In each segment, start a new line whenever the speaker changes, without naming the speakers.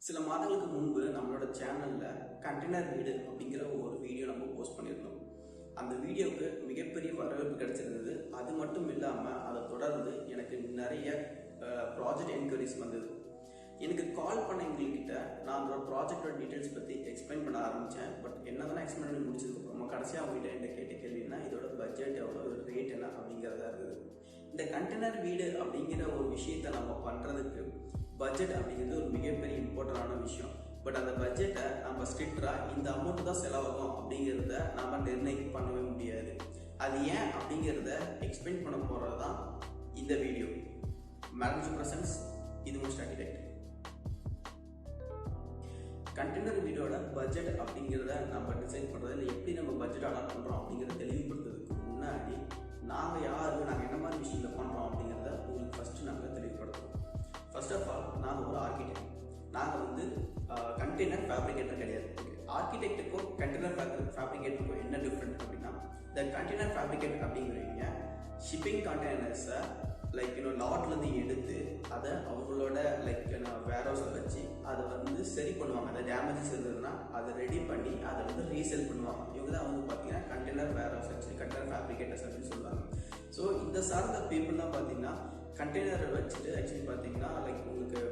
சில மாதங்களுக்கு முன்பு நம்மளோட சேனல்ல கண்டெய்னர் வீடு அப்படிங்கிற ஒரு வீடியோ நம்ம போஸ்ட் பண்ணியிருந்தோம். அந்த வீடியோவுக்கு மிகப்பெரிய வரவேற்பு கிடைச்சிருந்தது. அது மட்டும் இல்லாமல் அதை தொடர்ந்து எனக்கு நிறைய ப்ராஜெக்ட் என்கொயரிஸ் வந்தது. எனக்கு கால் பண்ணவங்ககிட்ட நான் அந்த ப்ராஜெக்டோட டீட்டெயில்ஸ் பற்றி எக்ஸ்பிளைன் பண்ண ஆரம்பித்தேன். பட் என்ன தானே எக்ஸ்பிளைன் பண்ணி முடிச்சதுக்கப்புறமா கடைசியாக அவங்ககிட்ட என்ன கேட்ட கேள்வின்னா இதோட பட்ஜெட் எவ்வளோ, ரேட் என்ன அப்படிங்கிறதா இருக்குது. இந்த கண்டெய்னர் வீடு அப்படிங்கிற ஒரு விஷயத்தை நம்ம பண்ணுறதுக்கு பட்ஜெட் அப்படிங்கிறது ஒரு மிகப்பெரிய இம்பார்ட்டண்டான விஷயம். பட் அந்த பட்ஜெட்டை நம்ம ஸ்ட்ரிக்டாக இந்த அமௌண்ட் தான் செலவாகும் அப்படிங்கிறத நம்ம நிர்ணயம் பண்ணவே முடியாது. அது ஏன் அப்படிங்கிறத எக்ஸ்பிளைன் பண்ண போகிறது தான் இந்த வீடியோ. மேனேஜ் பிரசன்ஸ், இது மோஸ்ட் ஆர்கிடெக்ட். கண்டெய்னர் வீடோட பட்ஜெட் அப்படிங்கிறத நம்ம டிசைட் பண்ணுறது இல்லை, எப்படி நம்ம பட்ஜெட் அலாட் பண்ணுறோம் அப்படிங்கிறத தெளிவுபடுத்துறதுக்கு முன்னாடி நாங்கள் என்ன மாதிரி விஷயங்களை பண்ணுறோம் அப்படிங்கிறத உங்களுக்கு ஃபஸ்ட்டு நாங்கள் தெளிவுபடுத்துகிறோம். ஃபர்ஸ்ட் ஆஃப் ஆல் நாங்கள் ஒரு ஆர்கிடெக்ட். நாங்கள் கண்டெய்னர் ஃபேப்ரிகேட்டர் கிடையாது. ஆர்கிடெக்டுக்கும் கண்டெய்னர் ஃபேப்ரிகேட்டருக்கும் என்ன டிஃப்ரெண்ட் அப்படின்னா, இந்த கண்டெய்னர் ஃபேப்ரிகேட் அப்படிங்கிறவங்க ஷிப்பிங் கண்டெய்னர்ஸை லாட்லேருந்து எடுத்து அதை அவங்களோட வேர் ஹவுஸில் வச்சு அதை சரி பண்ணுவாங்க. அதை டேமேஜஸ் இருந்ததுன்னா அதை ரெடி பண்ணி அதை ரீசேல் பண்ணுவாங்க. இவங்க தான் பார்த்தீங்கன்னா கண்டெய்னர் வேர் ஹவுஸ் ஆக்சுவலி கண்டெய்னர் ஃபேப்ரிகேட்டர்ஸ் அப்படின்னு சொல்லுவாங்க. ஸோ இந்த சார்ந்த பீப்புள் தான் பார்த்தீங்கன்னா கண்டெய்னரை வச்சுட்டு ஆக்சுவலி பார்த்தீங்கன்னா உங்களுக்கு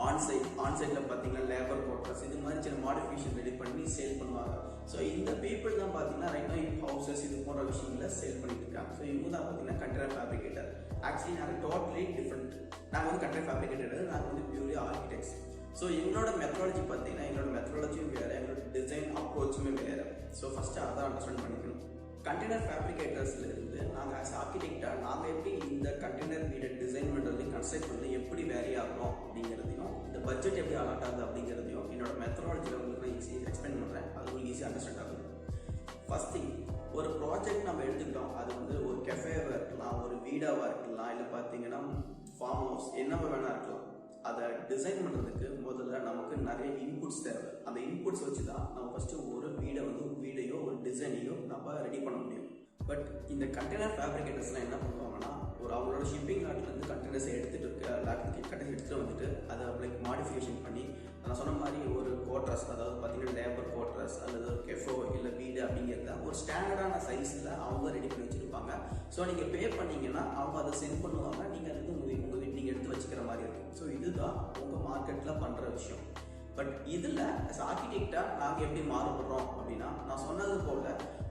ஆன்சைட்டில் பார்த்தீங்கன்னா லேபர் குவார்டர்ஸ் இது மாதிரி சின்ன மாடிஃபிகேஷன் ரெடி பண்ணி சேல் பண்ணுவாங்க. ஸோ இந்த பீப்புள் தான் பார்த்தீங்கன்னா ரைட் ஹவுசஸ் இது போன்ற விஷயங்களை சேல் பண்ணிட்டு இருக்காங்க. ஸோ இவங்க தான் பார்த்தீங்கன்னா கண்டெய்னர் ஃபேப்ரிகேட்டர். ஆக்சுவலி நாங்கள் டோட்டலி டிஃப்ரெண்ட். நாங்கள் கண்டெய்னர் ஃபேப்ரிகேட்டர், நாங்கள் பியூர்லி ஆர்கிடெக்ட்ஸ். ஸோ எங்களோட மெத்தடாலஜி பார்த்தீங்கன்னா எங்களோட மெத்தடாலஜியும் வேறு, எங்களோட டிசைன் அப்ரோச்சுமே வேறு. ஸோ ஃபஸ்ட்டு அதை அண்டர்ஸ்டாண்ட் பண்ணிக்கணும். கண்டெய்னர் ஃபேப்ரிகேட்டர்ஸ்லேருந்து நாங்கள் ஆஸ் ஆர்கிடெக்டாக நாங்கள் எப்படி இந்த கண்டெய்னர் வீடை டிசைன் பண்ணுறது, கன்ஸ்ட்ரக்ட் பண்ணுறது எப்படி வேரி ஆகிறோம் அப்படிங்கிறதையும், இந்த பட்ஜெட் எப்படி அலாட் ஆகுது அப்படிங்கிறதையும் என்னோட மெத்தடாலஜியில் உங்களுக்கு நான் ஈஸியாக எக்ஸ்பிளைன் பண்ணுறேன். அது உங்களுக்கு ஈஸியாக அண்டர்ஸ்டாண்ட் ஆகும். ஃபர்ஸ்ட் திங், ஒரு ப்ராஜெக்ட் நம்ம எடுத்துக்கிட்டோம். அது ஒரு கெஃபேவாக இருக்கலாம், ஒரு வீடாவாக இருக்கலாம், இல்லை பார்த்தீங்கன்னா ஃபார்ம் ஹவுஸ் என்னவோ வேணா இருக்கலாம். அதை டிசைன் பண்ணுறதுக்கு முதல்ல நமக்கு நிறைய இன்புட்ஸ் தேவை. அந்த இன்புட்ஸ் வச்சு தான் நம்ம ஃபஸ்ட்டு ஒரு வீடையோ ஒரு டிசைனையோ நம்ம ரெடி பண்ண முடியும். பட் இந்த கண்டெய்னர் ஃபேப்ரிகேட்டர்ஸ்லாம் என்ன பண்ணுவாங்கன்னா, அவங்களோட ஷிப்பிங் லாட்லேருந்து கண்டெய்னர்ஸை எடுத்துகிட்டு வந்துட்டு அதை மாடிஃபிகேஷன் பண்ணி நான் சொன்ன மாதிரி ஒரு குவார்டர்ஸ், அதாவது பார்த்தீங்கன்னா லேபர் குவார்டர்ஸ் அல்லது ஒரு கெஃபோ இல்லை வீடு அப்படிங்கிறத ஒரு ஸ்டாண்டர்டான சைஸில் அவங்க ரெடி பண்ணி வச்சுருப்பாங்க. ஸோ நீங்கள் பே பண்ணிங்கன்னா அவங்க அதை சென்ட் பண்ணுவாங்க. நீங்கள் அது உங்கள் வீட்டு நீங்கள் எடுத்து வச்சுக்கிற மாதிரி இருக்கும். ஸோ இதுதான் உங்கள் மார்க்கெட்டில் பண்ணுற விஷயம். பட் இதில் ஆர்கிடெக்டாக நாங்கள் எப்படி மாறுபடுறோம் அப்படின்னா, நான் சொன்னது போல்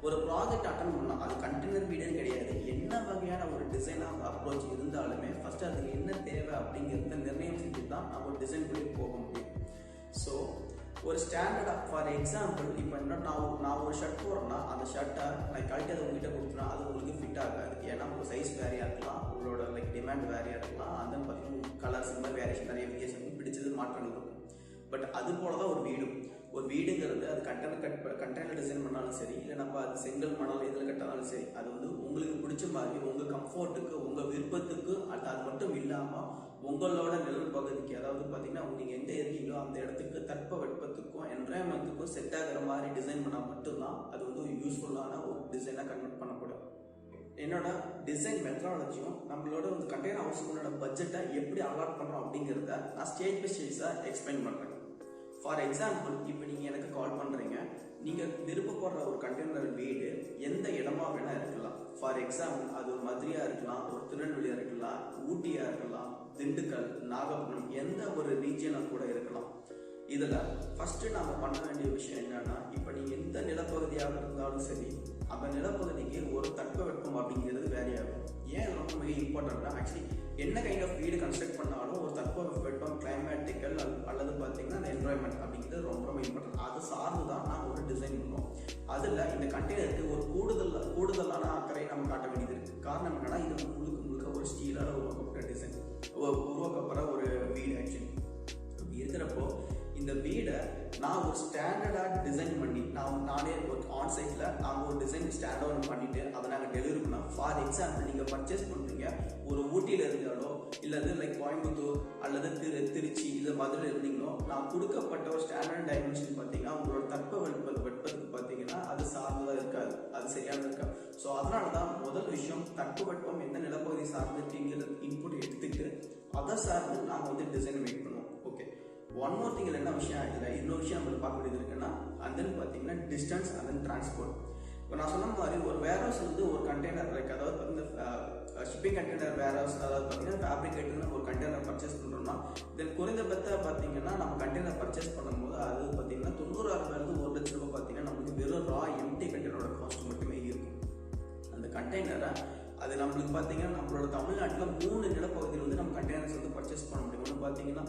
ஒரு ப்ராஜெக்ட் அட்டன் பண்ணலாம். அது கண்டெய்னர் வீடுன்னு கிடையாது. என்ன வகையான ஒரு டிசைனாக அப்ரோச் இருந்தாலுமே ஃபஸ்ட்டு அதுக்கு என்ன தேவை அப்படிங்கிறத நிர்ணயம் செஞ்சு தான் நம்ம ஒரு டிசைனுக்குள்ளே போக முடியும். ஸோ ஒரு ஸ்டாண்டர்டாக ஃபார் எக்ஸாம்பிள் இப்போ என்ன நான் ஒரு ஷர்ட் போடுறேன்னா அந்த ஷர்ட்டை நான் கழட்டி அதை உங்ககிட்ட கொடுத்துனா அது உங்களுக்கு ஃபிட் ஆகாது. ஏன்னா உங்கள் சைஸ் வேறையாக இருக்கலாம், உங்களோட டிமாண்ட் வேறையாக இருக்கலாம், அந்த பார்த்தீங்கன்னா கலர்ஸ் இந்த மாதிரி வேரியேஷன் நிறைய வித்தியாசம் பிடிச்சது மாற்றங்கள் இருக்கும். பட் அது போல தான் ஒரு வீடுங்கிறது அது கண்டெய்னர் டிசைன் பண்ணாலும் சரி, இல்லை நம்ம அது செங்கல் மணல் இதில் கட்டினாலும் சரி, அது உங்களுக்கு பிடிச்ச மாதிரி உங்கள் கம்ஃபர்ட்டுக்கு உங்கள் விருப்பத்துக்கு அது மட்டும் இல்லாமல் உங்களோட நிழல் பகுதிக்கு, அதாவது பார்த்தீங்கன்னா நீங்கள் எந்த இருக்கீங்களோ அந்த இடத்துக்கு தட்ப வெப்பத்துக்கும் என்வரன்மெண்ட்டுக்கும் செட் ஆகிற மாதிரி டிசைன் பண்ணால் மட்டும்தான் அது யூஸ்ஃபுல்லான ஒரு டிசைனாக கன்வெர்ட் பண்ணப்படும். என்னோட டிசைன் மெத்தடாலஜியும் நம்மளோட கண்டெய்னர் ஹவுஸுங்களோட பட்ஜெட்டை எப்படி அலாட் பண்ணுறோம் அப்படிங்கிறத நான் ஸ்டேஜ் பை ஸ்டேஜாக எக்ஸ்பிளைன் பண்ணுறேன். ஃபார் எக்ஸாம்பிள், இப்போ நீங்கள் எனக்கு கால் பண்ணுறீங்க, நீங்கள் விருப்பப்படுற ஒரு கண்டெய்னர் வீடு எந்த இடமா வேணால் இருக்கலாம். ஃபார் எக்ஸாம்பிள், அது ஒரு மதுரையாக இருக்கலாம், ஒரு திருநெல்வேலியாக இருக்கலாம், ஊட்டியாக இருக்கலாம், திண்டுக்கல், நாகப்பட்டினம், எந்த ஒரு ரீஜியனாக கூட இருக்கலாம். இதில் ஃபஸ்ட்டு நாம் பண்ண வேண்டிய விஷயம் என்னன்னா, இப்போ நீங்கள் எந்த நிலப்பகுதியாக இருந்தாலும் சரி, அந்த நிலப்பகுதிக்கு ஒரு தட்பவெப்பம் அப்படிங்கிறது வேறையாகும். ஏன் ரொம்ப மிக இம்பார்ட்டன்ட்னா, ஆக்சுவலி என்ன கைண்ட் ஆஃப் வீடு கன்ஸ்ட்ரக்ட் பண்ணாலும் ஒரு தட்பவெப்பம், கிளைமேட்டிக்கல் அல்லது பார்த்தீங்கன்னா அந்த என்வரான்மெண்ட் அப்படிங்கிறது ரொம்ப ரொம்ப இம்பார்ட்டன்ட். அதை சார்ந்து தான் நாம் ஒரு டிசைன் பண்ணுவோம். அதில் இந்த கண்டெய்னருக்கு ஒரு கூடுதலான அக்கறை நம்ம காட்ட வேண்டியது இருக்குது. காரணம் என்னன்னா, இது முழுக்க ஒரு ஸ்டீலால் உருவாக்கப்பட்ட டிசைன், உருவாக்கப்படுற ஒரு வீடு. ஆக்சுவலி இருக்கிறப்போ இந்த வீடை நான் ஒரு ஸ்டாண்டர்டாக டிசைன் பண்ணி நானே ஒரு ஆன்சைட்டில் நாங்கள் ஒரு டிசைன் ஸ்டாண்டர்ட் பண்ணிவிட்டு அதை நாங்கள் டெலிவரி பண்ணோம். ஃபார் எக்ஸாம்பிள், நீங்கள் பர்ச்சேஸ் பண்ணுறீங்க ஒரு ஊட்டியில் இருந்தாலோ இல்லை கோயம்புத்தூர் அல்லது திருச்சி இல்லை மதுரை இருந்தீங்களோ, நான் கொடுக்கப்பட்ட ஒரு ஸ்டாண்டர்ட் டைமென்ஷன் பார்த்தீங்கன்னா உங்களோட வெப்பத்துக்கு பார்த்தீங்கன்னா அது சார்ந்ததாக இருக்காது, அது சரியானது இருக்காது. ஸோ அதனால தான் முதல் விஷயம் தட்பவெப்பம் எந்த நிலப்பகுதி சார்ந்துட்டீங்கிற இன்புட் எடுத்துக்கிட்டு அதை சார்ந்து நாங்கள் டிசைன் மேக் பண்ணுவோம். ஓகே, ஒன் மோர் திங் என்ன விஷயம் இல்லை, இன்னொரு விஷயம் நம்மளுக்கு பார்க்க வேண்டியது இருக்குன்னா அண்ட் தென் பார்த்தீங்கன்னா டிஸ்டன்ஸ் அண்ட் தென் டிரான்ஸ்போர்ட். இப்போ நான் சொன்ன மாதிரி ஒரு வேர்ஹவுஸ் வந்து ஒரு கண்டெய்னர் லைக் அதாவது பார்த்தீங்கன்னா ஷிப்பிங் கண்டெய்னர் வேர்ஹவுஸ், அதாவது பார்த்தீங்கன்னா ஃபேப்ரிகேட்டர்னு ஒரு கண்டெய்னர் பர்ச்சேஸ் பண்ணுறோம்னா தென் குறைந்தபட்ச பார்த்தீங்கன்னா நம்ம கண்டெய்னர் பர்ச்சேஸ் பண்ணும்போது அது பார்த்தீங்கன்னா 90,000 1 லட்ச ரூபாய் பார்த்தீங்கன்னா நமக்கு வெறும் ரா எம்டி கண்டெய்னரோட காஸ்ட் மட்டுமே இருக்கும். அந்த கண்டெய்னரை அது நம்மளுக்கு பார்த்தீங்கன்னா நம்மளோட தமிழ்நாட்டில் 3 நிலப்பகுதியில் வந்து நம்ம கண்டெய்னர்ஸ் வந்து பர்ச்சேஸ் பண்ண முடியும். ஒன்று பார்த்தீங்கன்னா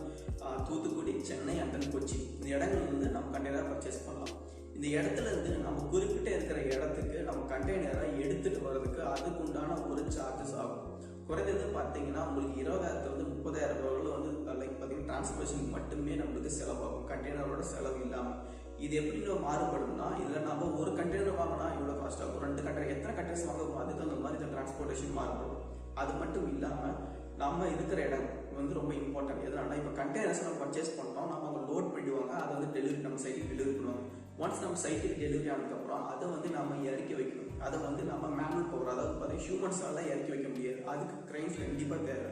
தூத்துக்குடி, சென்னை அண்ட் தென் கொச்சி. இந்த இடங்கள் வந்து நம்ம கண்டெய்னர் பர்ச்சேஸ் பண்ணலாம். இந்த இடத்துல இருந்து நம்ம குறிப்பிட்ட இருக்கிற இடத்துக்கு நம்ம கண்டெய்னரை எடுத்துகிட்டு வர்றதுக்கு அதுக்கு உண்டான ஒரு சார்ஜஸ் ஆகும். குறைந்தது பார்த்தீங்கன்னா உங்களுக்கு 20,000 வந்து 30,000 ரூபாய் வந்து லைக் பார்த்தீங்கன்னா டிரான்ஸ்போர்ட்டேஷன் மட்டுமே நம்மளுக்கு செலவாகும், கண்டெய்னரோட செலவு இல்லாமல். இது எப்படின்னு மாறுபடும்னா இதில் நம்ம ஒரு கண்டெய்னர் வாங்கினா இவ்வளோ காஸ்ட் ஆகும், 2 கண்டெய்னர் எத்தனை கண்டெய்னர்ஸ் வாங்குவோம் அதுக்கு அந்த மாதிரி இந்த டிரான்ஸ்போர்ட்டேஷன் மாறுபடும். அது மட்டும் இல்லாமல் நம்ம இருக்கிற இடம் வந்து ரொம்ப இம்பார்ட்டன்ட். எதனால இப்போ கண்டெய்னர்ஸ் நம்ம பர்ச்சேஸ் பண்ணோம், நம்ம அவங்க லோட் பண்ணிடுவாங்க, அதை வந்து டெலிவரி நம்ம சைட்டுக்கு டெலிவரி பண்ணுவாங்க. ஒன்ஸ் நம்ம சைட்டுக்கு டெலிவரி ஆனதுக்கப்புறம் அதை வந்து நம்ம இறக்கி வைக்கணும். அதை வந்து நம்ம மேனுவல் பவர், அதாவது பார்த்தீங்கன்னா ஹியூமன்ஸால இறக்கி வைக்க முடியாது, அதுக்கு கிரைன்ஸ் கண்டிப்பாக தேவை.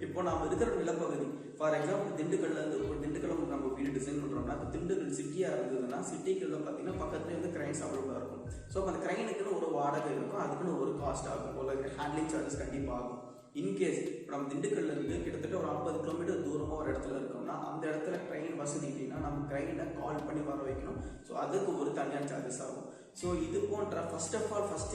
இப்போ நம்ம இருக்கிற நிலப்பகுதி ஃபார் எக்ஸாம்பிள் திண்டுக்கல்ல இருந்து ஒரு திண்டுக்கல்ல நம்ம வீடு டிசைன் பண்ணுறோம்னா இப்போ திண்டுக்கல் சிட்டியாக இருந்ததுன்னா சிட்டிக்குள்ள பார்த்தீங்கன்னா பக்கத்துலேயே வந்து கிரைன்ஸ் அவைலபிளாக இருக்கும். ஸோ அந்த கிரைனுக்குன்னு ஒரு வாடகை இருக்கும், அதுக்குன்னு ஒரு காஸ்ட் ஆகும், ஒரு ஹேண்ட்லிங் சார்ஜஸ் கண்டிப்பாக ஆகும். இன்கேஸ் இப்போ நம்ம திண்டுக்கல்ல இருந்து கிட்டத்தட்ட ஒரு 50 கிலோமீட்டர் தூரமாக ஒரு இடத்துல இருக்கோம்னா அந்த இடத்துல ட்ரெயின் வசதி இல்லைன்னா நம்ம ட்ரெயினை கால் பண்ணி வர வைக்கணும். ஸோ அதுக்கு ஒரு தனியார் சார்ஜஸ் ஆகும். ஸோ இது போன்ற ஃபர்ஸ்ட்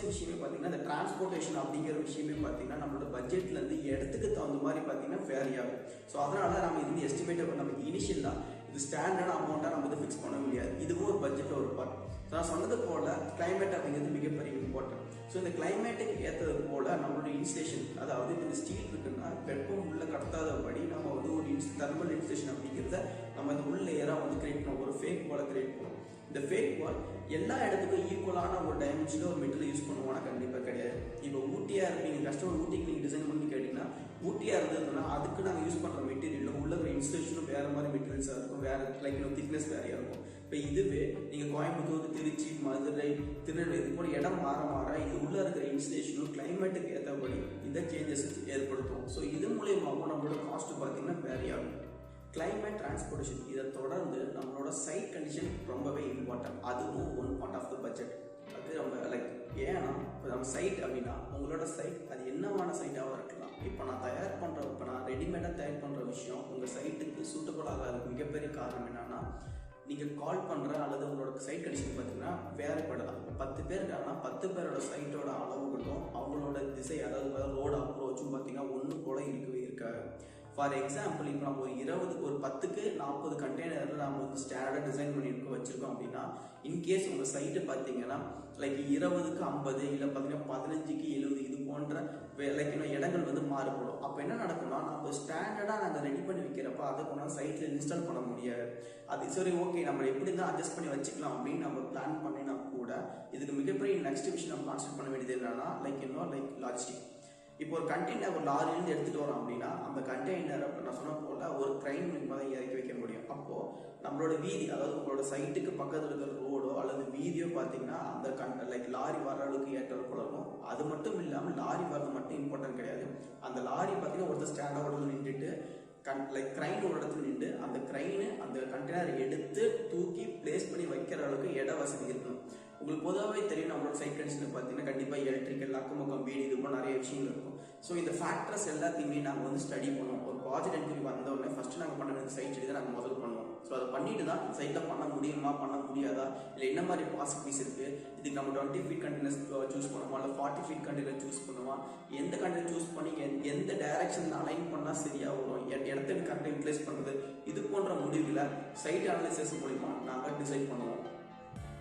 விஷயமே பார்த்தீங்கன்னா இந்த டிரான்ஸ்போர்ட்டேஷன் அப்படிங்கிற விஷயமே பார்த்தீங்கன்னா நம்மளோட பட்ஜெட்லேருந்து இடத்துக்கு தகுந்த மாதிரி பார்த்தீங்கன்னா வேரி ஆகும். ஸோ அதனால நம்ம இது எஸ்டிமேட் நம்ம இனிஷியல் தான், இது ஸ்டாண்டர்ட் அமௌண்ட்டாக நம்ம வந்து ஃபிக்ஸ் பண்ண முடியாது, இதுவும் ஒரு பட்ஜெட்டில் ஒரு பார்ட். நான் சொன்னது போல் கிளைமேட் அப்படிங்கிறது மிகப்பெரிய இம்பார்ட்டன்ட். ஸோ இந்த கிளைமேட்டுக்கு ஏற்றது போல் நம்மளோட இன்ஸ்டேஷன், அதாவது இந்த ஸ்டீல் இருக்குன்னா வெப்பம் உள்ள கடத்தாதபடி நம்ம வந்து ஒரு தெர்மல் இன்ஸ்டேஷன் அப்படிங்கிறத நம்ம இந்த உள்ள லேயராக வந்து கிரியேட் பண்ணோம், ஒரு ஃபேக் வாலை கிரியேட் பண்ணோம். இந்த ஃபேக் வால் எல்லா இடத்துக்கும் ஈக்குவலான ஒரு டைமென்ஷனில் ஒரு மெட்டீரியல் யூஸ் பண்ணுவோம்னா கண்டிப்பாக கிடையாது. இப்போ ஊட்டியாக இருப்பீங்க, கஸ்டமர் ஊட்டிக்கு நீங்கள் டிசைன் பண்ணி கேட்டிங்கன்னா ஊட்டியாக இருந்ததுன்னா அதுக்கு நாங்கள் யூஸ் பண்ணுற மெட்டீரியலும் உள்ள ஒரு இன்ஸ்டேஷனும் வேறு மாதிரி மெட்டீரியல்ஸாக இருக்கும், வேறு லைக் திக்னஸ் வேறையாக இருக்கும். இப்போ இதுவே நீங்கள் கோயம்புத்தூர், திருச்சி, மதுரை, திருநெல்வேலி இது போல இடம் மாற இது உள்ளே இருக்கிற இன்ஸ்டேஷனும் கிளைமேட்டுக்கு ஏற்றபடி இந்த சேஞ்சஸ் ஏற்படுத்தும். ஸோ இது மூலியமாகவும் நம்மளோட காஸ்ட் பார்த்தீங்கன்னா வேரி ஆகும். கிளைமேட், டிரான்ஸ்போர்ட்டேஷன் இதை தொடர்ந்து நம்மளோட சைட் கண்டிஷன் ரொம்பவே இம்பார்ட்டன்ட், அதுவும் one part of the budget. அது ரொம்ப லைக் ஏன்னா இப்போ நம்ம சைட் அப்படின்னா உங்களோட சைட் அது என்னவான சைட்டாகவும் இருக்கலாம். இப்போ நான் ரெடிமேடாக தயார் பண்ணுற விஷயம் உங்கள் சைட்டுக்கு சூட்டபுள் ஆகாததுக்கு மிகப்பெரிய காரணம் என்னன்னா நீங்கள் கால் பண்ணுற அல்லது உங்களோட சைட் கண்டிஷன் பார்த்தீங்கன்னா வேறுபடலாம். இப்போ 10 பேர் இருக்காங்கன்னா 10 பேரோட சைட்டோட அளவுகளும் அவங்களோட திசை, அதாவது ரோடு அப்ரோச்சும் பார்த்தீங்கன்னா ஒன்று போல இருக்கவே இருக்காது. ஃபார் எக்ஸாம்பிள் இப்போ நம்ம ஒரு 10க்கு 40 கண்டெய்னரில் நம்ம வந்து ஸ்டாண்டர்டாக டிசைன் பண்ணி வச்சுருக்கோம் அப்படின்னா இன்கேஸ் உங்கள் சைட்டு பார்த்தீங்கன்னா லைக் 20க்கு 50 இல்லை பார்த்தீங்கன்னா 15க்கு 70 இது போன்ற லைக் இன்னும் இடங்கள் வந்து மாறுபடும். அப்போ என்ன நடக்கும்னா நம்ம ஸ்டாண்டர்டாக நாங்கள் ரெடி பண்ணி வைக்கிறப்ப அதை கொண்டாந்து சைட்டில் இன்ஸ்டால் பண்ண முடியாது. அது சரி ஓகே நம்ம எப்படி தான் அட்ஜஸ்ட் பண்ணி வச்சுக்கலாம் அப்படின்னு நம்ம பிளான் பண்ணினா கூட இதுக்கு மிகப்பெரிய நெக்ஸ்ட் விஷயம் நம்ம கான்சென்ட் பண்ண வேண்டியது என்னன்னா லைக் லாஜிஸ்டிக். இப்போ ஒரு கண்டெய்னர் ஒரு லாரியிலேருந்து எடுத்துகிட்டு வரோம் அப்படின்னா அந்த கண்டெய்னர் நான் சொன்ன போல் ஒரு ட்ரெயின் மூலமாக தான் இறக்கி வைக்க முடியும். அப்போது நம்மளோட வீதி, அதாவது உங்களோட சைட்டுக்கு பக்கத்தில் இருக்கிற ரோடோ அல்லது வீதியோ பார்த்தீங்கன்னா அந்த லைக் லாரி வர அளவுக்கு ஏற்றது போல இருக்கும். அது மட்டும் இல்லாமல் லாரி வர்றது மட்டும் இம்பார்ட்டன்ட் கிடையாது. அந்த லாரி பார்த்தீங்கன்னா ஒருத்தர் ஸ்டாண்டாக ஒரு நின்றுட்டு லைக் க்ரைன் ஒரு இடத்துல நின்று அந்த க்ரைனு அந்த கண்டெய்னர் எடுத்து தூக்கி பிளேஸ் பண்ணி வைக்கிற அளவுக்கு இட வசதி இருக்கணும். உங்களுக்கு பொதுவாகவே தெரியும் நம்மளோட சைட் கண்டிஷன் பார்த்தீங்கன்னா கண்டிப்பாக எலக்ட்ரிக்கல், அக்கம்பக்கம், வீடு இது போல நிறைய விஷயங்கள் இருக்கும். ஸோ இந்த ஃபேக்டர்ஸ் எல்லாத்தையுமே நாங்கள் வந்து ஸ்டடி பண்ணுவோம். ஒரு ப்ராஜெக்ட் என்கொயரி வந்தோடனே ஃபஸ்ட்டு நாங்கள் பண்ண வேண்டிய சைட் ஸ்டடி தான் நாங்கள் முதல் பண்ணுவோம். ஸோ அதை பண்ணிட்டு தான் சைட்டில் பண்ண முடியுமா பண்ண முடியாதா, இல்லை என்ன மாதிரி பாசிபிலிட்டிஸ் இருக்குது, இதுக்கு நம்ம 20 ஃபீட் கண்டெய்னர்ஸ் சூஸ் பண்ணுவோமா இல்லை 40 ஃபீட் கண்டெய்னர் சூஸ் பண்ணுவோமா, எந்த கண்டெய்னர் சூஸ் பண்ணி எந்த டைரக்ஷன் அலைன் பண்ணால் சரியாக வரும், இடத்த கரெக்டாக யூட்டிலைஸ் பண்ணுறது, இது போன்ற முடிவில் சைட் அனாலிசிஸ் மூலிமா நாங்கள் டிசைட் பண்ணுவோம்.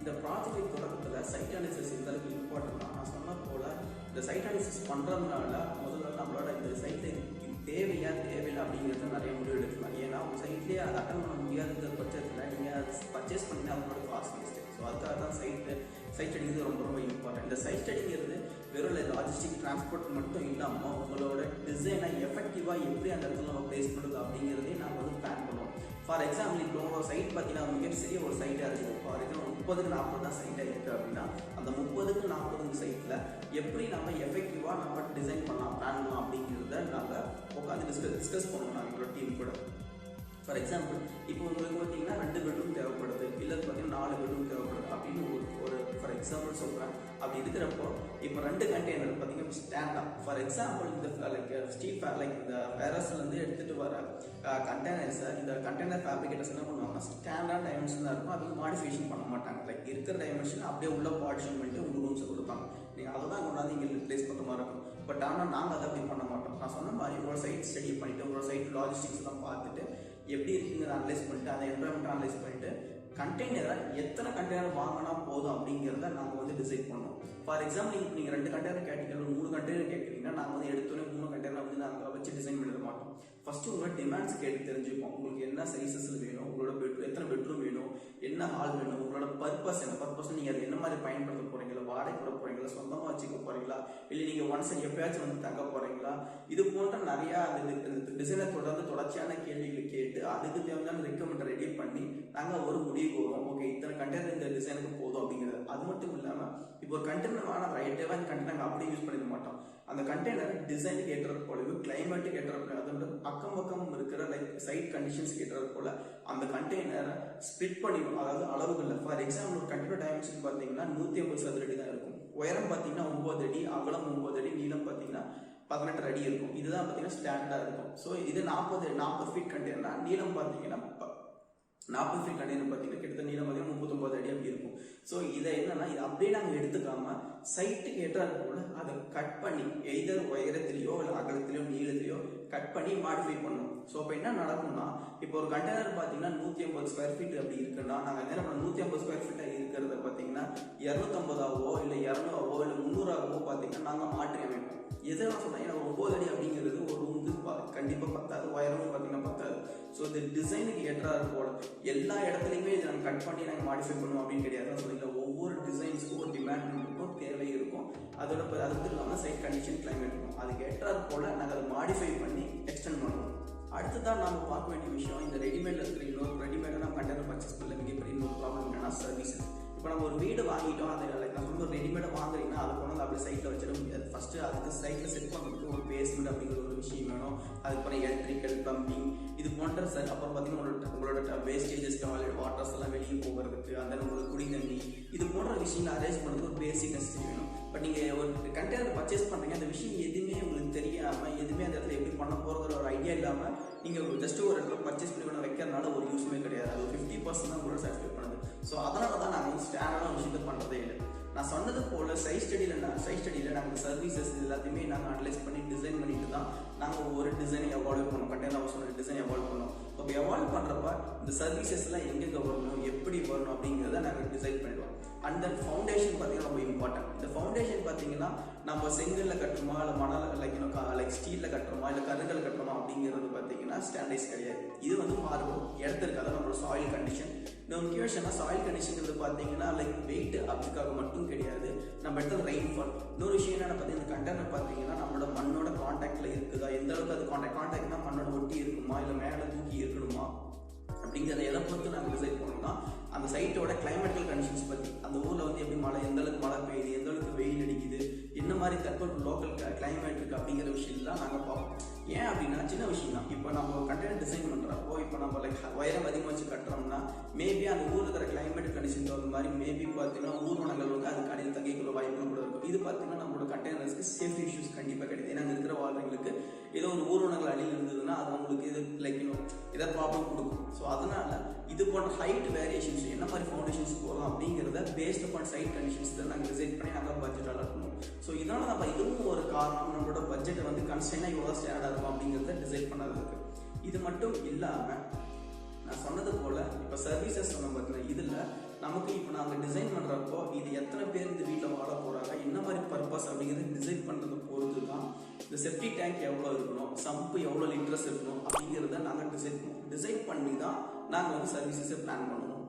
இந்த ப்ராஜெக்ட் தொடக்கத்தில் சைட் அனாலிசிஸ் இந்த அளவுக்கு இம்பார்ட்டன்ட். நான் சொன்ன போல் இந்த சைட் அனாலிசிஸ் பண்ணுறதுனால முதல்ல நம்மளோட இந்த சைட்டில் தேவையா தேவையில்லை அப்படிங்கிறத நிறைய முடிவு எடுக்கலாம். ஏன்னா உங்கள் சைட்லேயே அதை அட்டன் பண்ண முடியாத பட்சத்தில் நீங்கள் அதை பர்ச்சேஸ் பண்ணி அவங்களோட காஸ்ட் மிஸ்டேக். ஸோ அதுக்காக தான் சைட் ஸ்டடிங்கிறது ரொம்ப ரொம்ப இம்பார்ட்டன்ட். இந்த சைட் ஸ்டடிங்கிறது வெறும் லாஜிஸ்டிக் டிரான்ஸ்போர்ட் மட்டும் இல்லாமல் உங்களோட டிசைனை எஃபெக்டிவாக எப்படி அந்த இடத்துல நம்ம பிளேஸ் பண்ணுறது அப்படிங்கிறதையும் நாங்கள் வந்து பிளான் பண்ணுவோம். ஃபார் எக்ஸாம்பிள் இப்போ உங்களோட சைட் பார்த்தீங்கன்னா மிகப்பெரிய ஒரு சைட்டாக இருக்குது. ஃபார் எக்ஸாம்பிள் 30க்கு 40 தான் சைட்டாக இருக்குது அப்படின்னா அந்த 30க்கு 40 சைட்டில் எப்படி நம்ம எஃபெக்டிவாக நம்ம டிசைன் பண்ணலாம், பிளான் பண்ணலாம் அப்படிங்கிறத நாங்கள் உட்காந்து டிஸ்கஸ் பண்ணுவோம் நாங்கள் எங்களோட டீம் கூட. ஃபார் எக்ஸாம்பிள் இப்போ உங்களுக்கு பார்த்தீங்கன்னா 2 பெட்ரூம் தேவைப்படுது, இல்லை பார்த்தீங்கன்னா 4 பெட்ரூம் தேவைப்படுது அப்படின்னு ஒரு ஃபார் எக்ஸாம்பிள் சொல்கிறேன். அப்படி இருக்கிறப்போ இப்போ 2 கண்டெய்னர் பார்த்தீங்கன்னா ஸ்டாண்டாக ஃபார் எக்ஸாம்பிள் இந்த லைக் ஸ்டீல் லைக் இந்த வேரஸ்லேருந்து எடுத்துகிட்டு வர கண்டெய்னர்ஸை இந்த கண்டெய்னர் ஃபேப்ரிகேட்டர்ஸ் என்ன பண்ணுவாங்கன்னா ஸ்டாண்டாக டைமென்ஷன் தான் இருக்கும், அது மாடிஃபிகேஷன் பண்ண மாட்டாங்க. லைக் இருக்கிற டைமென்ஷன் அப்படியே உள்ள பார்ட்டிஷன் பண்ணிட்டு உங்கள் ரூம்ஸை கொடுப்பாங்க. நீங்கள் அதை தான் கொண்டாந்து இங்கே ரிப்ளேஸ் பண்ணுற மாதிரி இருக்கும். பட் ஆனால் நாங்கள் அதை அப்படி பண்ண மாட்டோம். நான் சொன்ன மாதிரி உங்களோட சைட் ஸ்டடி பண்ணிவிட்டு உங்களோட சைட் லாஜிஸ்டிக்ஸ்லாம் பார்த்துட்டு எப்படி இருக்குங்கிற அனலைஸ் பண்ணிட்டு அந்த என்வரன்மெண்ட் அனலைஸ் பண்ணிட்டு கண்டெய்னரை எத்தனை கண்டெய்னர் வாங்கினா போதும் அப்படிங்கிறத நாங்கள் வந்து டிசைட் பண்ணோம். ஃபார் எக்ஸாம்பிள் நீங்கள் 2 கண்டெய்னர் கேட்டீங்க, 3 கண்டெய்னர் கேட்குறீங்கன்னா நாங்கள் வந்து எடுத்தோன்னே 3 கண்டெய்னர் வந்து நாங்கள் வச்சு டிசைன் பண்ணிட மாட்டோம். ஃபஸ்ட்டு உங்களோட டிமாண்ட்ஸ் கேட்டு தெரிஞ்சுப்போம். உங்களுக்கு என்ன சைஸஸில் வேணும், உங்களோட எத்தனை பெட்ரூம் வேணும், என்ன ஹால் வேணும், உங்களோட பர்பஸ் என்ன, பர்பஸ் நீங்கள் அதை என்ன மாதிரி பயன்படுத்த போகிறீங்களா, வாடகை போட போகிறீங்களா, சொந்தமாக வச்சுக்க போகிறீங்களா, இல்லை நீங்கள் ஒன்ஸ் எப்பயாச்சும் வந்து தங்க போகிறீங்களா, இது போன்ற நிறையா அந்த டிசைனை தொடர்ச்சியான கேள்விகளை கேட்டு அதுக்கு தேவையான ரெக்கமெண்ட் ரெடி பண்ணி நாங்கள் ஒரு முடிவுக்கு வரும். ஓகே, இத்தனை கண்டெய்னர் இந்த டிசைனுக்கு போதும் அப்படிங்கிறது. அது மட்டும் இல்லாமல் இப்போ ஒரு கண்டெய்னர் ஆனால் ரைட்டாக அந்த கண்டெய்னர் அப்படியே யூஸ் பண்ணிக்க மாட்டோம். அந்த கண்டெய்னர் டிசைனுக்கு ஏற்றது போலவே கிளைமேட்டுக்கு ஏற்றது போல அதோட அக்கம் பக்கம் இருக்கிற லைக் சைட் கண்டிஷன்ஸ் ஏற்றது போல அந்த கண்டெய்னரை ஸ்பிட் பண்ணிடும். அதாவது அளவுகளில் ஃபார் எக்ஸாம்பிள் ஒரு கண்டெய்னர் டைமென்ஷன் பார்த்தீங்கன்னா 150 சதுர அடி தான் இருக்கும். உயரம் பார்த்தீங்கன்னா 9 அடி, அகலம் 9 அடி, நீளம் பார்த்தீங்கன்னா 18 அடி இருக்கும். இதுதான் பார்த்தீங்கன்னா ஸ்டாண்டர்டாக இருக்கும். ஸோ இது 40 ஃபீட் கண்டெய்னர், நீளம் பார்த்தீங்கன்னா 40 ஃபீட் கண்டெய்னர் பார்த்தீங்கன்னா கிட்டத்தட்ட நீளம் பார்த்தீங்கன்னா 39 அடி அப்படி இருக்கும். ஸோ இதை என்னன்னா இது அப்படியே நாங்கள் எடுத்துக்காம சைட்டுக்கு ஏற்றாது போல அதை கட் பண்ணி எய்தர் உயரத்திலேயோ இல்லை அகலத்திலேயோ நீளத்திலேயோ கட் பண்ணி மாடிஃபை பண்ணுவோம். ஸோ இப்போ என்ன நடக்கும்னா இப்போ ஒரு கண்டெய்னர் பார்த்தீங்கன்னா 150 ஸ்கொயர் ஃபீட் அப்படி இருக்குன்னா நாங்கள் என்ன பண்ணோம், 150 ஸ்கொயர் ஃபீட்டாக இருக்கிறத பார்த்தீங்கன்னா 250ஆவோ இல்லை 200ஆவோ இல்லை 300ஆவோ பார்த்தீங்கன்னா நாங்கள் மாற்றி அமைப்போம். எதை நான் சொல்றேன், ஏன்னா 9 அடி அப்படிங்கிறது ஒரு ரூமுக்கு கண்டிப்பாக பத்தாது, உயரமும் பார்த்தீங்கன்னா பத்தாது. ஸோ இந்த டிசைனுக்கு ஏற்றாது போல எல்லா இடத்துலையுமே இதை நாங்கள் கட் பண்ணி நாங்கள் மாடிஃபை பண்ணுவோம் அப்படின்னு கிடையாது. ஸோ இதில் ஒவ்வொரு டிசைன்ஸுக்கும் ஒரு டிமாண்ட் இருக்கும், தேவை இருக்கும், அதோட அதுக்கு இல்லாமல் சைட் கண்டிஷன் கிளைமேட் இருக்கும். அதுக்கு ஏற்றாது போல நாங்கள் அதை மாடிஃபை பண்ணி எக்ஸ்டெண்ட் பண்ணுவோம். அடுத்ததான் நாம் பார்க்க வேண்டிய விஷயம், இந்த ரெடிமேடில் இருக்கிற இன்னொரு ரெடிமேடாக நம்ம கண்டெய்னர் பர்ச்சேஸ் பண்ணல மிகப்பெரிய இன்னொரு ப்ராப்ளம் என்னன்னா சர்வீசஸ். இப்போ நம்ம ஒரு வீடு வாங்கிட்டோம், அதை லைக் நம்ம ஒரு ரெடிமேடை வாங்குறீங்கன்னா அதை கொண்டு வந்து அப்படி சைட்டில் வச்சிட முடியாது. ஃபஸ்ட்டு அதுக்கு சைட்டில் செட் பண்ணுறதுக்கு ஒரு பேஸ்மெண்ட் அப்படிங்கிற ஒரு விஷயம் வேணும். அதுக்கப்புறம் எலக்ட்ரிக்கல், ப்ளம்பிங் இது போன்ற சார். அப்புறம் பார்த்தீங்கன்னா உங்களோட வேஸ்டேஜஸ், டாய்லெட், வாட்டர்ஸ் எல்லாம் வெளியே போகிறதுக்கு, அந்த உங்களுக்கு குடி தண்ணி இது போன்ற விஷயங்களை அரேஞ்ச் பண்ணுறதுக்கு ஒரு பேசிக் நெசசிட்டி வேணும். பட் நீங்கள் ஒரு கண்டெய்னர் பர்ச்சேஸ் பண்ணுறீங்க, அந்த விஷயம் எதுவுமே உங்களுக்கு தெரியாமல் எதுவுமே அந்த இடத்துல எப்படி பண்ண போகிறதுல ஒரு ஐடியா இல்லாமல் நீங்கள் ஜஸ்ட் ஒரு இடத்துல பர்ச்சேஸ் பண்ணி கொண்டு வைக்கிறதுனால ஒரு யூஸுமே கிடையாது. அது 50% தான் உங்களோட சாட்டிஸ்ஃபை பண்ணுது. ஸோ அதனால தான் நாங்கள் வந்து ஸ்டாண்டர்டான விஷயத்தை பண்ணுறதே இல்லை. நான் சொன்னது போல் சைட் ஸ்டடியில் நாங்கள் சர்வீசஸ் எல்லாத்தையுமே நாங்கள் அனலைஸ் பண்ணி டிசைன் பண்ணிட்டு தான் நாங்கள் ஒவ்வொரு டிசைனை எவால்வ் பண்ணோம். கண்டெய்னர் ஹவுஸோட டிசைன் எவால்வ் பண்ணோம். அப்போ எவால்வ் பண்ணுறப்ப இந்த சர்வீசஸ்லாம் எங்கெங்கே வரணும், எப்படி வரணும் அப்படிங்கிறத நாங்கள் டிசைட் பண்ணிடுவோம். அண்ட் தென் ஃபவுண்டேஷன் பார்த்தீங்கன்னா ரொம்ப இம்பார்ட்டன்ட். இந்த ஃபவுண்டேஷன் பார்த்தீங்கன்னா நம்ம செங்கலில் கட்டுறோமா இல்லை மணல் லைக் ஸ்டீலில் கட்டுறோமா இல்லை கருங்கல் கட்டுறோமா அப்படிங்கிறது பார்த்தீங்கன்னா ஸ்டாண்டர்டைஸ் கிடையாது. இது வந்து மாறுபடும் இடத்திற்கு, அதாவது நம்மளோட சாயில் கண்டிஷன். இந்த முக்கிய விஷயம்னா சாயில் கண்டிஷன் பார்த்தீங்கன்னா லைக் வெயிட் அதுக்காக மட்டும் கிடையாது, நம்ம இடத்துல ரெயின்ஃபால். இன்னொரு விஷயம் என்னென்ன பார்த்தீங்கன்னா இந்த கண்டெய்னர் பார்த்தீங்கன்னா நம்மளோட மண்ணோட கான்டாக்டில் இருக்குதா, எந்த அளவுக்கு அது கான்டாக்ட்னா மண்ணோட ஒட்டி இருக்குமா இல்லை மேலே தூக்கி இருக்கணுமா அப்படிங்கிறத எதை பொறுத்து நாங்கள் டிசைட் பண்ணோம்னா அந்த சைட்டோட கிளைமேட்டிக்கல் கண்டிஷன்ஸ் பற்றி, அந்த ஊரில் வந்து எப்படி மழை, எந்த அளவுக்கு மழை பெய்யுது, எந்த அளவுக்கு வெயில் அடிக்குது, என்ன மாதிரி தற்போது லோக்கல் கிளைமேட் இருக்குது அப்படிங்கிற விஷயம்லாம் நாங்கள் பார்ப்போம். ஏன் அப்படின்னா சின்ன விஷயம் தான். இப்போ நம்ம கண்டெய்னர் டிசைன் பண்ணுறப்போ இப்போ நம்ம லைக் உயரம் அதிகமாக வச்சு கட்டுறோம்னா மேபி அந்த ஊரில் இருக்கிற கிளைமேட் கண்டிஷன் தகுந்த மாதிரி மேபி பார்த்தீங்கன்னா ஊர்வனங்கள் வந்து அதுக்கு அடியில் தங்கிக்கிற வாய்ப்புகள் கூட இருக்கும். இது பார்த்தீங்கன்னா நம்மளோட கண்டெய்னர்ஸ்க்கு சேஃப்டி இஷ்யூஸ் கண்டிப்பாக கிடையாது. ஏன்னா அங்கே இருக்கிற வாழ்றவங்களுக்கு ஏதோ ஒரு ஊர்வனங்கள் அடியில் இருந்ததுன்னா அது அவங்களுக்கு இது லைக் ஏதாவது ப்ராப்ளம் கொடுக்கும். ஸோ அதனால இது போன்ற ஹைட் வேரியேஷன்ஸ் என்ன மாதிரி ஃபவுண்டேஷன்ஸ் போகலாம் அப்படிங்கிறத பேஸ்ட் அப்பான் சைட் கண்டிஷன்ஸ் தான் நாங்கள் டிசைட் பண்ணி நாங்கள் பட்ஜெட் அலாட்டணும். ஸோ இதனால் நம்ம இதுவும் ஒரு காரணம், நம்மளோட பட்ஜெட்டை வந்து கன்ஸ்டன்டாக இவ்வளோ ஸ்டாண்டர்டாக இருக்கும் அப்படிங்கிறத டிசைட் பண்ணதுக்கு. இது மட்டும் இல்லாமல் நான் சொன்னது போல் இப்போ சர்வீசஸ் நம்ம பார்த்தீங்கன்னா இதில் நமக்கு இப்போ நாங்கள் டிசைன் பண்ணுறப்போ இது எத்தனை பேர் இந்த வீட்டில் வாழ போகிறாங்க, என்ன மாதிரி பர்பஸ் அப்படிங்கிறது டிசைட் பண்ணுறதை பொறுத்து தான் இந்த செப்டி டேங்க் எவ்வளோ இருக்கணும், சம்பு எவ்வளோ லிட்டர்ஸ் இருக்கணும் அப்படிங்கிறத நாங்கள் டிசைட் பண்ணி தான் நாங்கள் வந்து சர்வீசஸை பிளான் பண்ணுவோம்.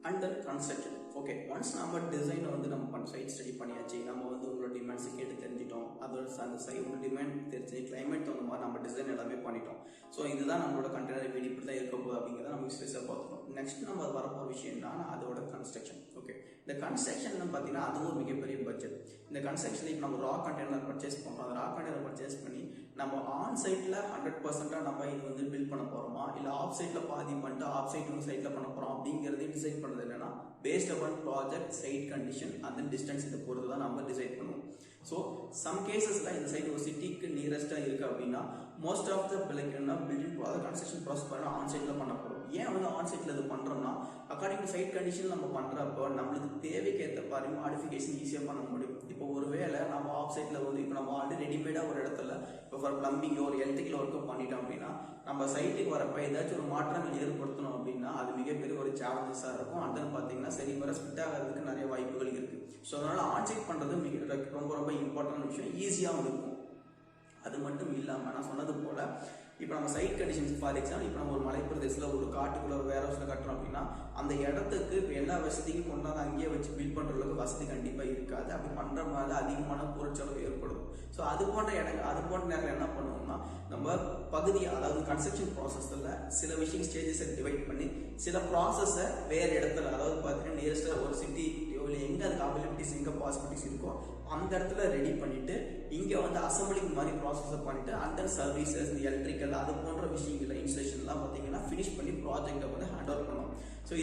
And then construction. Okay, once நம்ம டிசைனை வந்து நம்ம சைட் ஸ்டடி பண்ணியாச்சு, நம்ம வந்து உங்களோட டிமாண்ட்ஸை கேட்டு தெரிஞ்சிட்டோம், அதோட அந்த சைடோட டிமாண்ட் தெரிஞ்சு கிளைமேட் தகுந்த மாதிரி நம்ம டிசைன் எல்லாமே பண்ணிட்டோம். ஸோ இதுதான் நம்மளோட கண்டெய்னர் வீடு இப்படி தான் இருக்க போகுது அப்படிங்கிறத நம்ம ஸ்பெஷலாக பார்த்துட்டோம். நெக்ஸ்ட் நம்ம அது வரப்போகிற விஷயம் என்னன்னா அதோட கன்ஸ்ட்ரக்ஷன். ஓகே, இந்த கன்ஸ்ட்ரக்ஷன் பார்த்தீங்கன்னா அதுவும் ஒரு மிகப்பெரிய பட்ஜெட். இந்த கன்ஸ்ட்ரக்ஷனில் இப்போ நம்ம ரா கண்டெய்னர் பர்ச்சேஸ் பண்ணுறோம். அந்த ரா கண்டெய்னர் பர்ச்சேஸ் பண்ணி நம்ம ஆன் சைட்ல 100% நம்ம இது வந்து பில்ட் பண்ண போறோமா, இல்ல ஆஃப் சைட்ல பாதி பண்ணிட்டு ஆஃப் சைட் வந்து சைட்ல பண்ண போறோம் அப்படிங்கறதை டிசைட் பண்றது என்னன்னா based upon project site condition and then distance இதை பொறுத்து தான் நம்ம டிசைட் பண்ணுவோம். ஸோ சம் கேசஸ்ல இந்த சைட் ஒரு சிட்டிக்கு நியரஸ்டா இருக்கு அப்படின்னா most of the building construction process பண்ண ஆன் சைட்ல பண்ண போறோம். ஏன் வந்து ஆன் சைட்ல இது பண்றோம்னா அக்கார்டிங் டு சைட் கண்டிஷன் நம்ம பண்றப்போ நம்மளுக்கு தேவைக்கு ஏற்ற மாதிரி மாடிஃபிகேஷன் ஈஸியா பண்ண முடியும். இப்போ ஒருவேளை நம்ம ஆஃப் சைட்ல வந்து இப்போ நம்ம ஆல்ரெடி ரெடிமேடா ஒரு இடத்துல இப்போ ஃபார் பிளம்பிங்கோ ஒரு எலக்ட்ரிக்கல் ஒர்க்கோ பண்ணிட்டோம் அப்படின்னா நம்ம சைட்டுக்கு வரப்ப ஏதாச்சும் ஒரு மாற்றங்கள் ஏற்படுத்தணும் அப்படின்னா அது மிகப்பெரிய ஒரு சேலஞ்சஸா இருக்கும். அதன் பார்த்தீங்கன்னா சரி வர ஸ்பிட் ஆகிறதுக்கு நிறைய வாய்ப்புகள் இருக்கு. ஸோ அதனால ஆன் சைட் பண்றது ரொம்ப ரொம்ப இம்பார்ட்டன்ட் விஷயம், ஈஸியாகவும் இருக்கும். அது மட்டும் இல்லாம நான் சொன்னது போல இப்போ நம்ம சைட் கண்டிஷன்ஸ் ஃபார் எக்ஸாம்பிள் இப்போ நம்ம ஒரு மலைப்பிரதேசத்தில் ஒரு காட்டுக்குள்ள வேற ஹவுஸ்ல கட்டுறோம் அப்படின்னா அந்த இடத்துக்கு இப்போ எல்லா வசதியும் கொண்டாந்து அங்கேயே வச்சு பில்ட் பண்ற அளவுக்கு வசதி கண்டிப்பாக இருக்காது. அப்படி பண்ற மாதிரி அதிகமான பொருட்செலவு ஏற்படும். ஸோ அது போன்ற இடங்கள் அது போன்ற நேரம் என்ன பண்ணுவோம்னா நம்ம பகுதியை அதாவது கன்ஸ்ட்ரக்ஷன் ப்ராசஸ்ல சில விஷயம் ஸ்டேஜஸை டிவைட் பண்ணி சில ப்ராசஸை வேற இடத்துல அதாவது பார்த்தீங்கன்னா நியரஸ்டா ஒரு சிட்டி இல்லை எங்க அதுக்கு அவைலபிலிட்டிஸ் எங்க பாசிபிலிட்டிஸ் இருக்கோ அந்த இடத்துல ரெடி பண்ணிட்டு இங்க வந்து அசம்பிளிங் மாதிரி ப்ராசஸ் பண்ணிட்டு அந்த சர்வீசஸ் எலக்ட்ரிக்கல் அது போன்ற விஷயங்கள் இன்ஸ்டலேஷன்லாம் பார்த்தீங்கன்னா ஃபினிஷ் பண்ணி ப்ராஜெக்டை வந்து ஹேண்ட் ஓவர் பண்ணுவோம். ஸோ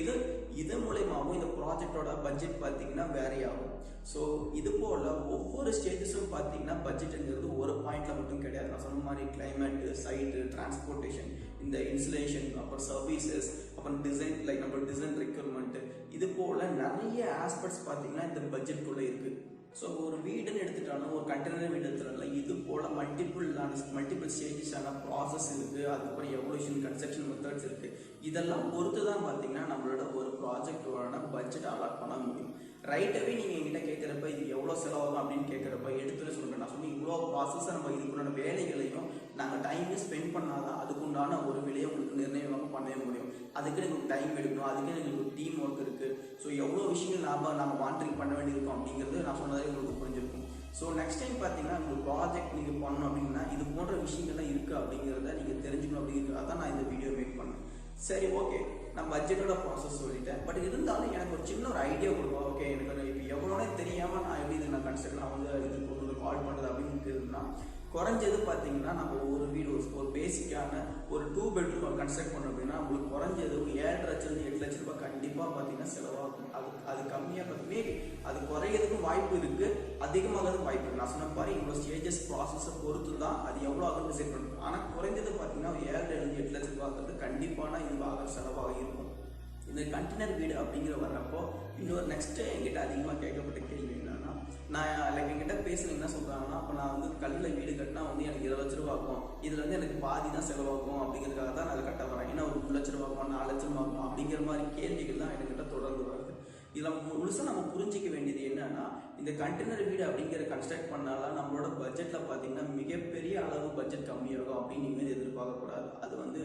இது மூலயமாவும் இந்த ப்ராஜெக்டோட பட்ஜெட் பார்த்தீங்கன்னா வேரி ஆகும். ஸோ இது போல ஒவ்வொரு ஸ்டேஜஸும் பார்த்தீங்கன்னா பட்ஜெட்டுங்கிறது ஒரு பாயிண்ட்ல மட்டும் கிடையாது. நான் சொன்ன மாதிரி கிளைமேட், சைட்டு, டிரான்ஸ்போர்ட்டேஷன், இந்த இன்ஸ்டலேஷன், அப்புறம் சர்வீசஸ், அப்புறம் டிசைன் லைக் நம்ம டிசைன் ரெக்யர்மெண்ட், இது போல நிறைய ஆஸ்பெக்ட்ஸ் பார்த்தீங்கன்னா இந்த பட்ஜெட்குள்ள இருக்கு. ஸோ ஒரு வீடுன்னு எடுத்துட்டாலும் ஒரு கண்டெய்னர் வீடு எடுத்துட்டாலும் இது போல மல்டிபிள் ஸ்டேஜஸான ப்ராசஸ் இருக்கு. அதுக்கப்புறம் எவல்யூஷன் கன்ஸ்ட்ரக்ஷன் மெத்தட்ஸ் இருக்கு. இதெல்லாம் பொறுத்து தான் பார்த்தீங்கன்னா நம்மளோட ஒரு ப்ராஜெக்டோட பட்ஜெட் அலாட் பண்ண முடியும். ரைட்டாகவே நீங்கள் என்கிட்ட கேட்குறப்ப இது எவ்வளோ செலவாகும் அப்படின்னு கேட்குறப்ப எடுத்துகிட்டு சொல்கிறேன். நான் சொன்னேன் இவ்வளோ ப்ராசஸை நம்ம இதுக்குண்டான வேலைகளையும் நாங்கள் டைமே ஸ்பெண்ட் பண்ணாதான் அதுக்குண்டான ஒரு விலையை உங்களுக்கு நிர்ணயம் பண்ணவே முடியும். அதுக்கு எங்களுக்கு டைம் எடுக்கணும், அதுக்கு எங்களுக்கு டீம் ஒர்க் இருக்குது. ஸோ எவ்வளோ விஷயங்கள் நம்ம மானிட்டரிங் பண்ண வேண்டியிருக்கும் அப்படிங்கிறது நான் சொன்னதே உங்களுக்கு புரிஞ்சிருக்கும். ஸோ நெக்ஸ்ட் டைம் பார்த்தீங்கன்னா உங்களுக்கு ப்ராஜெக்ட் நீங்கள் பண்ணணும் அப்படின்னா இது போன்ற விஷயங்கள்லாம் இருக்குது அப்படிங்கிறத நீங்கள் தெரிஞ்சுக்கணும் அப்படிங்கிறத தான் நான் இந்த வீடியோ மேக் பண்ணேன். சரி ஓகே, நான் பட்ஜெட்டோட ப்ராசஸ் சொல்லிட்டேன். பட் இருந்தாலும் எனக்கு ஒரு சின்ன ஒரு ஐடியா கொடுப்போம். ஓகே எனக்கு இப்போ எவ்வளோனே தெரியாமல் நான் எப்படி இது நான் வந்து இதுக்கு ஒரு கால் பண்ணுறது அப்படின்னு இருக்குன்னா குறைஞ்சது பார்த்தீங்கன்னா நம்ம ஒரு வீடு ஒரு பேசிக்கான ஒரு 2 பெட்ரூம் கன்ஸ்ட்ரக்ட் பண்ணோம் அப்படின்னா உங்களுக்கு குறைஞ்சது 7 லட்சம் 8 லட்சம் ரூபாய் கண்டிப்பாக பார்த்தீங்கன்னா செலவாகும். அது கம்மியாக பார்த்தீங்கன்னா அது குறையிறதுக்கும் வாய்ப்பு இருக்கு, அதிகமாகிறதுக்கும் வாய்ப்பு இருக்கு. நான் சொன்ன மாதிரி இவ்வளோ ஸ்டேஜஸ் ப்ராசஸை பொறுத்து தான் அது எவ்வளோ ஆகும் டிசைட் பண்ணுறது. ஆனால் குறைஞ்சது பார்த்தீங்கன்னா 7 8 லட்சம் ரூபாய்க்கு கண்டிப்பான இது ஆக செலவாக இருக்கும். இந்த கண்டெய்னர் வீடு அப்படிங்கிற வர்றப்போ இன்னொரு நெக்ஸ்ட் என்கிட்ட அதிகமாக கேட்கப்பட்ட கேள்வி என்னன்னா நான் லைக் என்கிட்ட பேசுறேன் என்ன சொல்றாங்கன்னா அப்போ நான் வந்து கல்லில் வீடு கட்டினா வந்து எனக்கு 20 லட்ச ரூபா ஆகும், இதுல வந்து எனக்கு பாதி தான் செலவாகும் அப்படிங்கிறதுக்காக தான் நான் அதை கட்ட வரேன். ஏன்னா ஒரு 3 லட்ச ரூபா ஆகும் 4 லட்சம் ஆகும் அப்படிங்கிற மாதிரி கேள்விகள் தான் என்கிட்ட தொடர்ந்து வருது. இதில் முழுசாக நம்ம புரிஞ்சிக்க வேண்டியது என்னன்னா இந்த கண்டெய்னர் வீடு அப்படிங்கிற கன்ஸ்ட்ரக்ட் பண்ணாலும் நம்மளோட பட்ஜெட்ல பார்த்தீங்கன்னா மிகப்பெரிய அளவு பட்ஜெட் கம்மியாகும் அப்படின்னு நீங்கள் எதிர்பார்க்கக்கூடாது. அது வந்து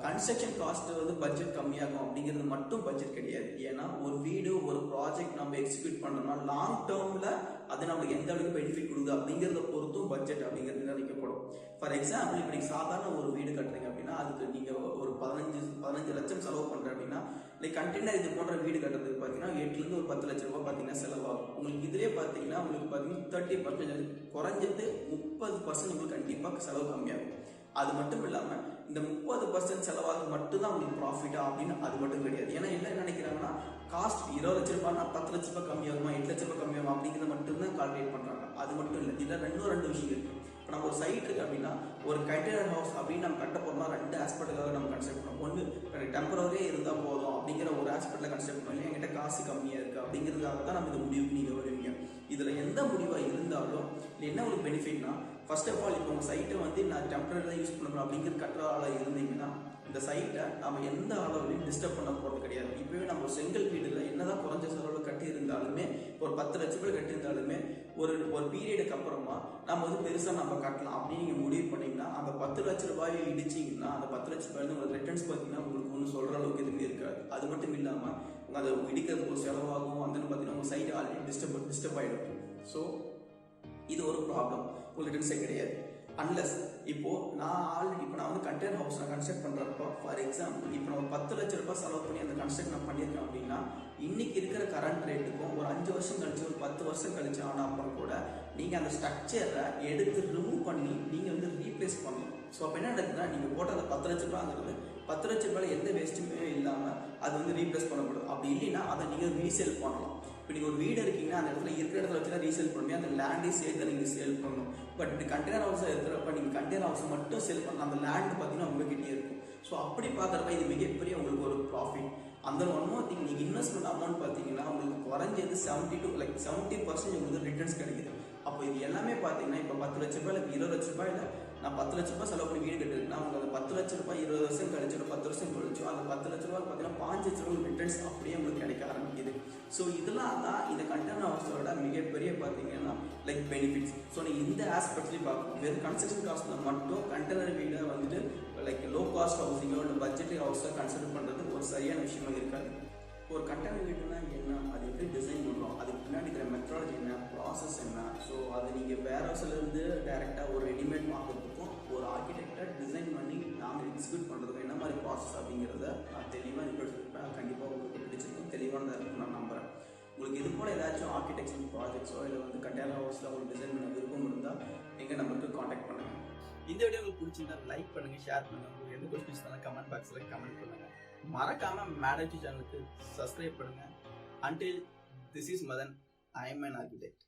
கன்ஸ்ட்ரக்ஷன் காஸ்ட் வந்து பட்ஜெட் கம்மியாகும் அப்படிங்கிறது மட்டும் பட்ஜெட் கிடையாது. ஏன்னா ஒரு வீடு ஒரு ப்ராஜெக்ட் நம்ம எக்ஸிக்யூட் பண்ணோம்னா லாங் டேர்ம்ல அது நம்மளுக்கு எந்த அளவுக்கு பெனிஃபிட் கொடுக்குது அப்படிங்கிறத பொறுத்தும் பட்ஜெட் அப்படிங்கிறது நினைக்கப்படும். ஃபார் எக்ஸாம்பிள் இப்போ நீங்கள் சாதாரண ஒரு வீடு கட்டுறீங்க அப்படின்னா அதுக்கு நீங்கள் ஒரு 15 லட்சம் செலவு பண்ணுறேன் அப்படின்னா லைக் கண்டெய்னர் இது போன்ற வீடு கட்டுறதுக்கு பார்த்தீங்கன்னா 8 to 10 லட்சம் ரூபாய் பார்த்தீங்கன்னா செலவாகும். உங்களுக்கு இதுலேயே பார்த்தீங்கன்னா உங்களுக்கு பார்த்தீங்கன்னா 30% குறைஞ்சது 30% உங்களுக்கு கண்டிப்பாக செலவு கம்மியாகும். அது மட்டும் இல்லாமல் இந்த 30% செலவாக மட்டும்தான் உங்களுக்கு ப்ராஃபிட்டா அப்படின்னு அது மட்டும் கிடையாது. ஏன்னா என்ன நினைக்கிறாங்கன்னா காஸ்ட் 20 லட்ச ரூபாய்னா 10 லட்ச ரூபாய் கம்மியாகுமா 8 லட்ச ரூபாய் கம்மியாகும் அப்படிங்கிறத மட்டும்தான் கால்குலேட் பண்ணுறாங்க. அது மட்டும் இல்லை, இதில் 2 விஷயம் இருக்கு. இப்போ நம்ம ஒரு சைட் இருக்கு அப்படின்னா ஒரு கண்டெய்னர் ஹவுஸ் அப்படின்னு நம்ம கட்ட போறோம்னா 2 ஆஸ்பெக்டுக்காக நம்ம கன்ஸ்ட்ரக்ட் பண்ணோம். ஒன்று டெம்பரரியே இருந்தால் போதும் அப்படிங்கிற ஒரு ஆஸ்பெக்ட்ல கன்ஸ்ட்ரக்ட் பண்ணோம். என்கிட்ட காசு கம்மியாக இருக்கு அப்படிங்கிறதுக்காக தான் நம்ம இந்த முடிவுக்கு நீங்கள் வருவீங்க. இதில் எந்த முடிவாக இருந்தாலும் என்ன ஒரு பெனிஃபிட்னா ஃபர்ஸ்ட் ஆஃப் ஆல் இப்போ உங்கள் சைட்டை வந்து நான் டெம்பரரி தான் யூஸ் பண்ணணும் அப்படிங்கிறது கட்டுற ஆளாக இருந்தீங்கன்னா இந்த சைட்டை நம்ம எந்த அளவுலையும் டிஸ்டர்ப் பண்ண போகிறது கிடையாது. இப்போவே நம்ம செங்கல் வீடுல என்னதான் குறைஞ்ச செலவில் கட்டி இருந்தாலுமே ஒரு 10 லட்ச ரூபாய் கட்டியிருந்தாலுமே ஒரு பீரியடுக்கு அப்புறமா நம்ம வந்து பெருசாக நம்ம கட்டலாம் அப்படின்னு நீங்கள் முடிவு பண்ணீங்கன்னா அந்த 10 லட்ச ரூபாயை இடிச்சிங்கன்னா அந்த 10 லட்ச ரூபாயில உங்களுக்கு ரிட்டர்ன்ஸ் பார்த்தீங்கன்னா உங்களுக்கு ஒன்றும் சொல்கிற அளவுக்கு எதுவுமே இருக்காது. அது மட்டும் இல்லாமல் அதை இடிக்கிறதுக்கு ஒரு செலவாகும். வந்து பார்த்தீங்கன்னா உங்கள் சைட் ஆல்ரெடி டிஸ்டர்ப் ஆகிடும். ஸோ இது ஒரு ப்ராப்ளம், உங்களுக்கு ரிட்டர்ன்ஸே கிடையாது. அன்லஸ் இப்போ நான் வந்து கண்டெய்னர் ஹவுஸ் நான் கன்ஸ்ட்ரக்ட் பண்றப்போ ஃபார் எக்ஸாம்பிள் இப்போ நான் 10 லட்ச ரூபாய் செலவு பண்ணி அந்த கன்ஸ்ட்ரக்ட் நான் பண்ணியிருக்கேன் அப்படின்னா இன்னைக்கு இருக்கிற கரண்ட் ரேட்டுக்கும் ஒரு 5 வருஷம் கழிச்சு ஒரு 10 வருஷம் கழிச்சு ஆன அப்புறம் கூட நீங்க அந்த ஸ்ட்ரக்சரை எடுத்து ரிமூவ் பண்ணி நீங்க வந்து ரீப்ளேஸ் பண்ணணும். ஸோ அப்போ என்ன நடக்குதுன்னா நீங்க போட்ட அந்த 10 லட்ச ரூபாங்கிறது 10 லட்ச ரூபாயில எந்த வேஸ்ட்டுமே இல்லாம அது வந்து ரீப்ளேஸ் பண்ணப்படும். அப்படி இல்லைன்னா அதை நீங்க ரீசேல் பண்ணலாம். இப்போ நீங்கள் ஒரு வீடு இருக்கீங்கன்னா அந்த இடத்துல இருக்கிற இடத்துல வச்சு தான் ரீசேல் பண்ணி அந்த லேண்டே சேர்த்து நீங்கள் சேல் பண்ணணும். பட் இப்படி கண்டெய்னர் ஹவுஸாக இருக்கிறப்ப நீங்கள் கண்டெய்னர் ஹவுஸை மட்டும் சேல் பண்ணலாம். அந்த லேண்ட் பார்த்தீங்கன்னா உங்ககிட்டே இருக்கும். ஸோ அப்படி பார்க்குறப்ப இது மிகப்பெரிய உங்களுக்கு ஒரு ப்ராஃபிட். அந்த ஒன் மோர் திங், நீங்கள் இன்வெஸ்ட்மெண்ட் அமௌண்ட் பார்த்தீங்கன்னா உங்களுக்கு குறைஞ்சது 70% உங்களுக்கு ரிட்டர்ன்ஸ் கிடைக்குது. அப்போ இது எல்லாமே பார்த்தீங்கன்னா இப்போ 10 லட்ச ரூபாய் 20 லட்ச ரூபாயில் நான் 10 லட்ச ரூபாய் செலவு பண்ணி வீடு கட்டிருக்கேன்னா உங்களுக்கு அந்த 10 லட்ச ரூபாய் 20 வருஷம் கழிச்சு ஒரு 10 வருஷம் கழிச்சு அந்த 10 லட்ச ரூபாய் பார்த்தீங்கன்னா 5 லட்ச ரூபாய் ரிட்டர்ன்ஸ் அப்படியே உங்களுக்கு கிடைக்க ஆரம்பிக்குது. ஸோ இதெல்லாம் தான் இந்த கண்டெய்னர் ஹவுஸோட மிகப்பெரிய பார்த்தீங்கன்னா பெனிஃபிட்ஸ். ஸோ நீங்கள் இந்த ஆஸ்பெக்ட்லேயும் பார்க்கணும். வெறும் கன்ஸ்ட்ரக்ஷன் காஸ்ட்டில் மட்டும் கண்டெய்னர் வீடை வந்துட்டு லோ காஸ்ட் ஹவுசிங்கோ இல்லை பட்ஜெட் ஹவுஸை கன்சிடர் பண்ணுறது ஒரு சரியான விஷயமா இருக்காது. ஒரு கண்டெய்னர் வீடுனா என்ன, அது எப்படி டிசைன் பண்ணுறோம், அதுக்கு பின்னாடி இருக்கிற மெத்தடாலஜி என்ன, ப்ராசஸ் என்ன, ஸோ அது நீங்கள் வேர் ஹவுஸ்லேருந்து டைரெக்டாக ஒரு ரெடிமேட் வாங்குறதுக்கும் ஒரு ஆர்கிடெக்டை டிசைன் பண்ணி நாங்கள் எக்ஸிக்யூட் பண்ணுறதுக்கும் என்ன மாதிரி ப்ராசஸ் அப்படிங்கிறத நான் தெளிவாக சொல்லியிருப்பேன். கண்டிப்பாக உங்களுக்கு பிடிச்சிருக்கும், தெளிவானதாக இருக்கும் நான் நம்புகிறேன். உங்களுக்கு இது போல் ஏதாச்சும் ஆர்கிடெக்சர் ப்ராஜெக்ட்ஸோ இல்லை வந்து கண்டெய்னர் ஹவுஸில் உங்களுக்கு டிசைன் பண்ண விருப்பம் இருந்தால் எங்கள் நம்பருக்கு காண்டாக்ட் பண்ணுங்கள். இந்த வீடியோ உங்களுக்கு பிடிச்சிருந்தா லைக் பண்ணுங்கள், ஷேர் பண்ணுங்கள். உங்களுக்கு எந்த கொஸ்டின்ஸ் இருந்தாலும் கமெண்ட் பாக்ஸில் கமெண்ட் பண்ணுங்கள். மறக்காம மேடச்சி சேனலுக்கு சப்ஸ்கிரைப் பண்ணுங்க. Until this is Madan, I am an architect.